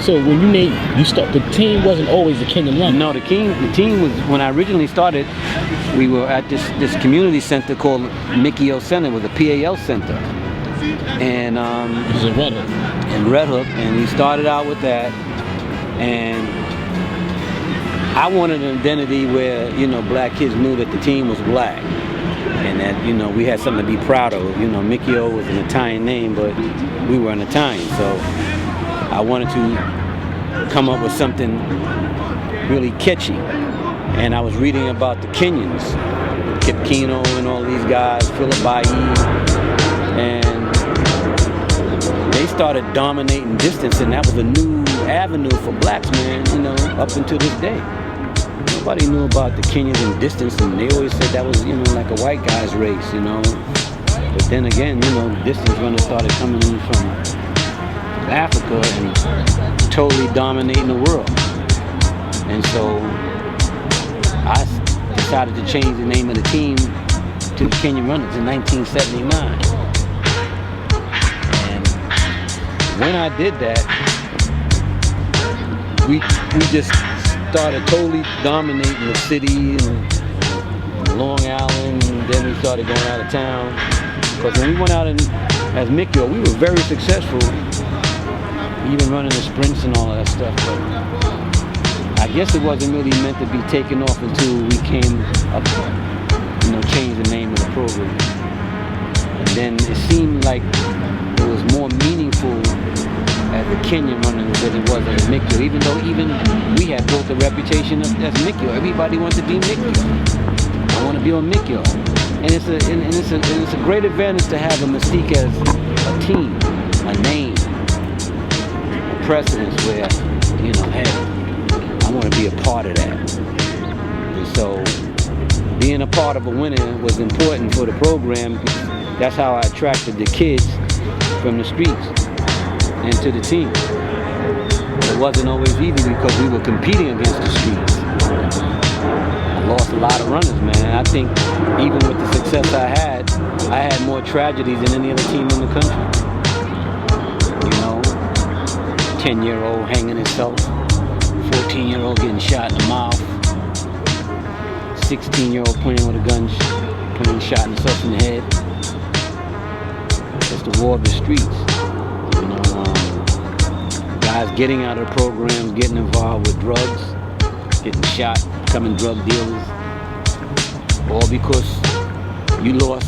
So when the team wasn't always the Kenyan Run. No, the team was, when I originally started, we were at this community center called Mickey O Center. It was a PAL center. And It was in RedHook. RedHook, and we started out with that. And I wanted an identity where, black kids knew that the team was black. And that, we had something to be proud of. Mickey O was an Italian name, but we were an Italian. So I wanted to come up with something really catchy. And I was reading about the Kenyans, Kip Keno and all these guys, Philip Bayi, and they started dominating distance, and that was a new avenue for blacks, man, up until this day. Nobody knew about the Kenyans in distance, and they always said that was, like a white guy's race, But then again, distance runners started coming in from Africa and totally dominating the world. And so I decided to change the name of the team to the Kenyan Runners in 1979. And when I did that, we just started totally dominating the city and Long Island, and then we started going out of town. Because when we went out as Mickey O, we were very successful, even running the sprints and all of that stuff. But I guess it wasn't really meant to be taken off until we came up, changed the name of the program. And then it seemed like it was more meaningful as a Kenyan runner than it was as Mickey O. Even though we had built a reputation as Mickey O. Everybody wanted to be Mickey O. I want to be on Mickey O. And it's a great advantage to have a mystique as a team, a name, a precedence where, hey, I want to be a part of that. And so being a part of a winner was important for the program. That's how I attracted the kids from the streets into the team. It wasn't always easy because we were competing against the streets. I lost a lot of runners, man. I think even with the success I had more tragedies than any other team in the country. 10-year-old hanging himself, 14-year-old getting shot in the mouth, 16-year-old playing with a gun, shot himself in the head. It's the war of the streets. Guys getting out of the programs, getting involved with drugs, getting shot, becoming drug dealers, all because you lost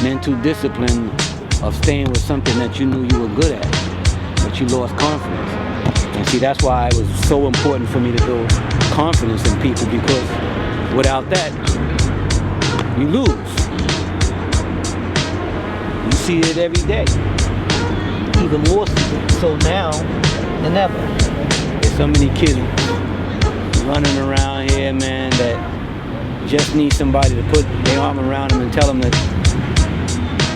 mental discipline of staying with something that you knew you were good at, but you lost confidence. And see, that's why it was so important for me to build confidence in people, because without that, you lose. You see it every day. Even more so now than ever. There's so many kids running around here, man, that just need somebody to put their arm around them and tell them that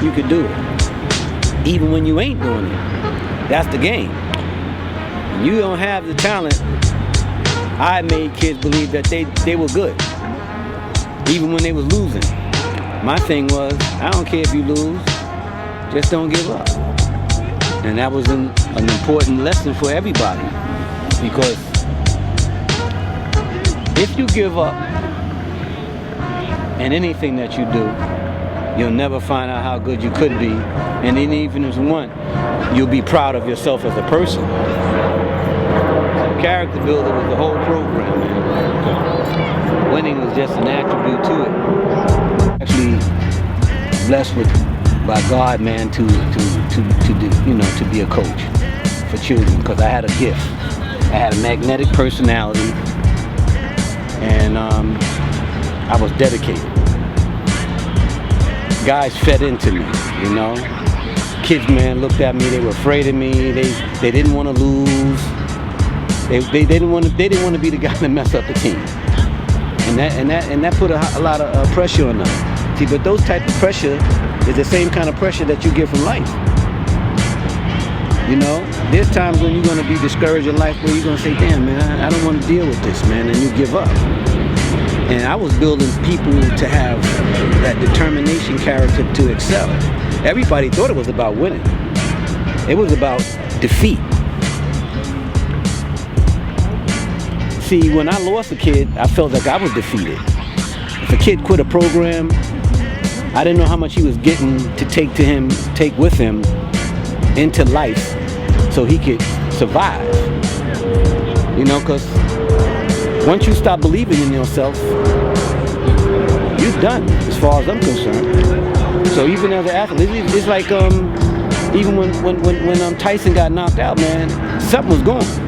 you could do it. Even when you ain't doing it. That's the game. When you don't have the talent, I made kids believe that they were good. Even when they was losing. My thing was, I don't care if you lose, just don't give up. And that was an important lesson for everybody, because if you give up in anything that you do, you'll never find out how good you could be. And then even if you want, you'll be proud of yourself as a person. So character builder was the whole program, man. Winning was just an attribute to it. Actually blessed by God, man, to be a coach for children, because I had a gift. I had a magnetic personality, and I was dedicated. Guys fed into me, Kids, man, looked at me. They were afraid of me. They didn't want to lose. They didn't want to be the guy to mess up the team. And that put a lot of pressure on them. See, but those type of pressure is the same kind of pressure that you get from life. There's times when you're going to be discouraged in life where you're going to say, damn, man, I don't want to deal with this, man, and you give up. And I was building people to have that determination character to excel. Everybody thought it was about winning. It was about defeat. see, when I lost a kid, I felt like I was defeated. If a kid quit a program, I didn't know how much he was getting to take with him into life so he could survive. You know, because once you stop believing in yourself, you're done, as far as I'm concerned. So even as an athlete, it's like even when Tyson got knocked out, man, something was gone.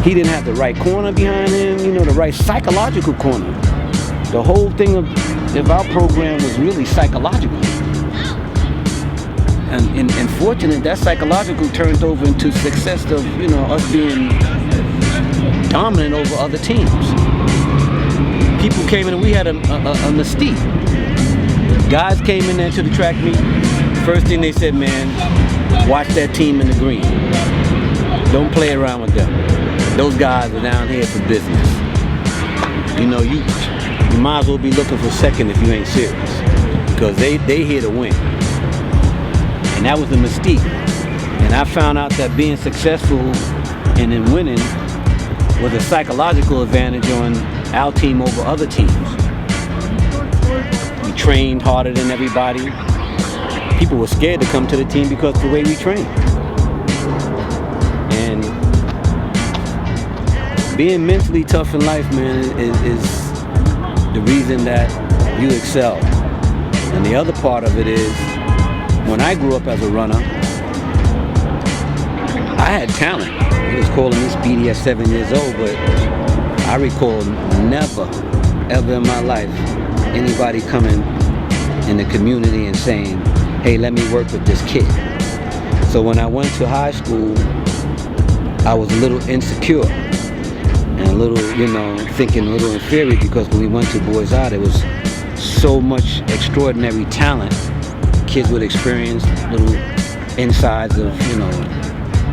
He didn't have the right corner behind him, you know, the right psychological corner. The whole thing of our program was really psychological. And fortunately, that psychological turned over into success of, you know, us being dominant over other teams. People came in and we had a mystique. Guys came in there to the track meet. First thing they said, man, watch that team in the green. Don't play around with them. Those guys are down here for business. You know, you might as well be looking for second if you ain't serious, because they here to win. And that was the mystique. And I found out that being successful and in winning was a psychological advantage on our team over other teams. We trained harder than everybody. People were scared to come to the team because of the way we trained. And being mentally tough in life, man, is the reason that you excel. And the other part of it is, when I grew up as a runner, I had talent. He was calling me Speedy at 7 years old, but I recall never, ever in my life, anybody coming in the community and saying, hey, let me work with this kid. So when I went to high school, I was a little insecure and a little, you know, thinking a little inferior, because when we went to Boys Out, there was so much extraordinary talent. Kids would experience little insides of, you know,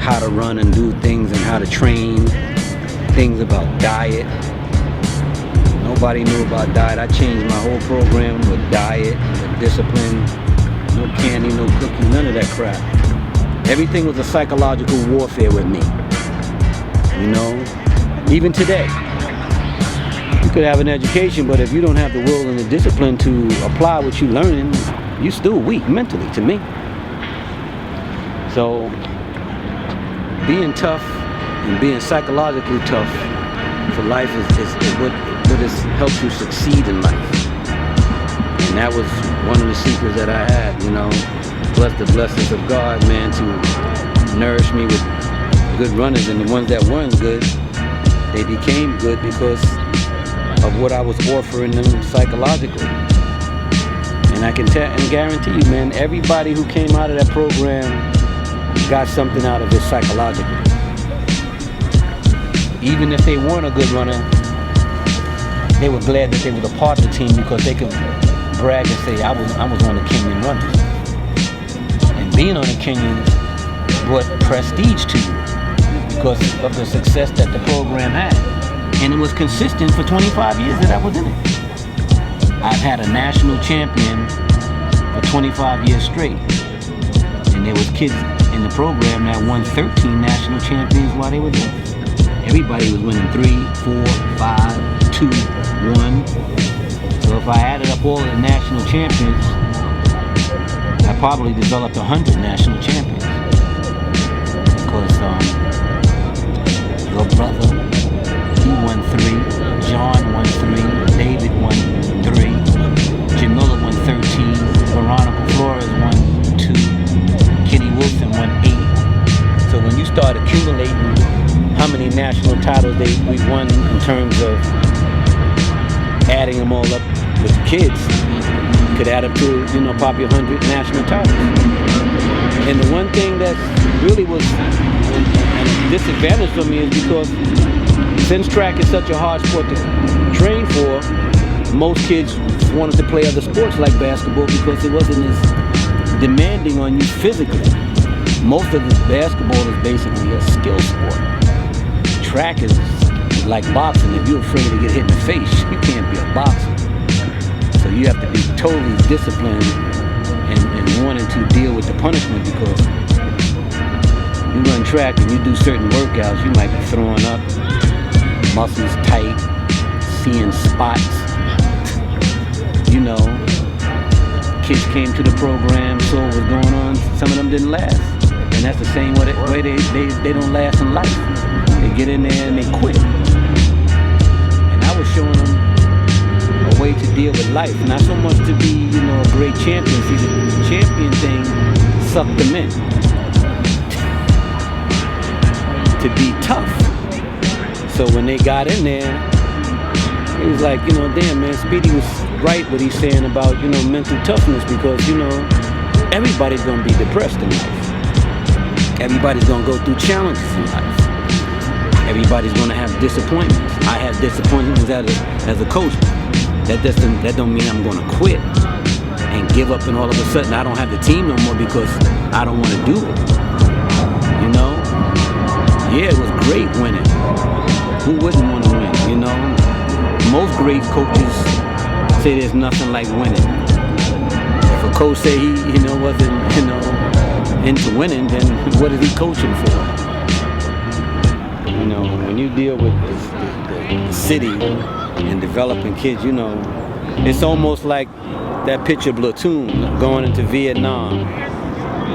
how to run and do things and how to train, things about diet. Nobody knew about diet. I changed my whole program with diet, with discipline, no candy, no cookies, none of that crap. Everything was a psychological warfare with me, you know? Even today, you could have an education, but if you don't have the will and the discipline to apply what you're learning, you're still weak mentally, to me. So being tough and being psychologically tough for life is what has helped you succeed in life. And that was one of the secrets that I had, you know. Bless the blessings of God, man, to nourish me with good runners. And the ones that weren't good, they became good because of what I was offering them psychologically. And I can guarantee you, man, everybody who came out of that program got something out of it psychologically. Even if they weren't a good runner, they were glad that they were a part of the team, because they could brag and say, I was on the Kenyan runners. And being on the Kenyan brought prestige to you because of the success that the program had. And it was consistent for 25 years that I was in it. I've had a national champion for 25 years straight. And there was kids in the program that won 13 national champions while they were there. Everybody was winning 3, 4, 5, 2, 1. So if I added up all of the national champions, I probably developed 100 national champions. Because your brother, he won 3, John won 3, David won 3, Jamila won 13, Veronica Flores won 2, Kenny Wilson won 8. So when you start accumulating how many national titles we won in terms of adding them all up with the kids, you could add up to, you know, probably 100 national titles. And the one thing that really was a disadvantage for me is because since track is such a hard sport to train for, most kids wanted to play other sports like basketball because it wasn't as demanding on you physically. Most of the basketball is basically a skill sport. Track is like boxing. If you're afraid to get hit in the face, you can't be a boxer. So you have to be totally disciplined and wanting to deal with the punishment, because you run track and you do certain workouts, you might be throwing up, muscles tight, seeing spots. You know, kids came to the program, saw what was going on. Some of them didn't last, and that's the same way they don't last in life. They get in there and they quit. And I was showing them a way to deal with life, not so much to be, you know, a great champion. See, the champion thing sucked them in. To be tough. So when they got in there, it was like, you know, damn man, Speedy was right what he's saying about, you know, mental toughness, because, you know, everybody's gonna be depressed in life. Everybody's gonna go through challenges in life. Everybody's gonna have disappointments. I have disappointments as a coach. That don't mean I'm gonna quit and give up and all of a sudden I don't have the team no more because I don't wanna do it. You know? Yeah, it was great winning. Who wouldn't want to win, you know? Most great coaches say there's nothing like winning. If a coach say he, you know, wasn't, you know, into winning, then what is he coaching for? You know, when you deal with the city and developing kids, you know, it's almost like that picture Platoon going into Vietnam.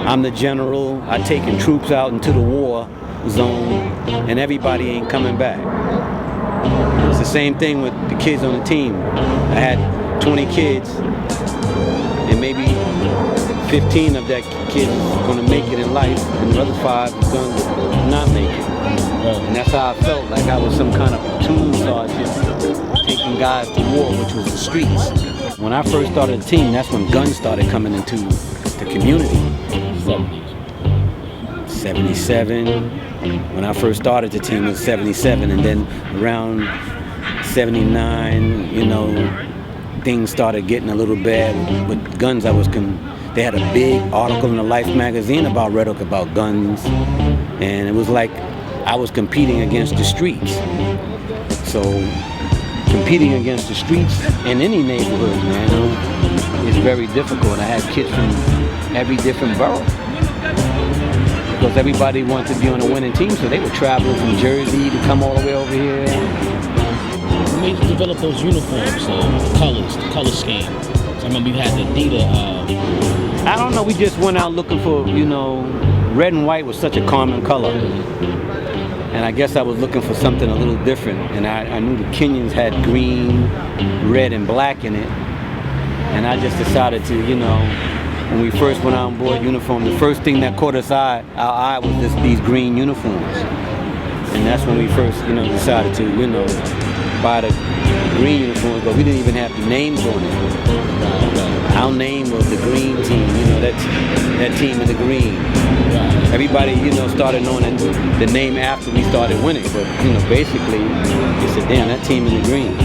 I'm the general, I taking troops out into the war zone, and everybody ain't coming back. It's the same thing with the kids on the team. I had 20 kids, and maybe 15 of that kids is gonna make it in life, and the other 5 is gonna not make it. And that's how I felt, like I was some kind of platoon sergeant taking guys to war, which was the streets. When I first started the team, that's when guns started coming into the community. 77. When I first started the team, it was 77, and then around 79, you know, things started getting a little bad with guns. They had a big article in the Life magazine about RedHook, about guns, and it was like I was competing against the streets. So competing against the streets in any neighborhood, man, you know, is very difficult. I had kids from every different borough, because everybody wanted to be on a winning team, so they would travel from Jersey to come all the way over here. What made you develop those uniforms, the color scheme? So I remember you had the Adidas. I don't know, we just went out looking for, you know, red and white was such a common color. And I guess I was looking for something a little different. And I knew the Kenyans had green, red, and black in it. And I just decided to, you know, when we first went on board uniform, the first thing that caught our eye was these green uniforms. And that's when we first, you know, decided to, you know, buy the green uniforms, but we didn't even have the names on it. Our name was the green team, you know, that team in the green. Everybody, you know, started knowing the name after we started winning, but, you know, basically, they said, damn, that team in the green.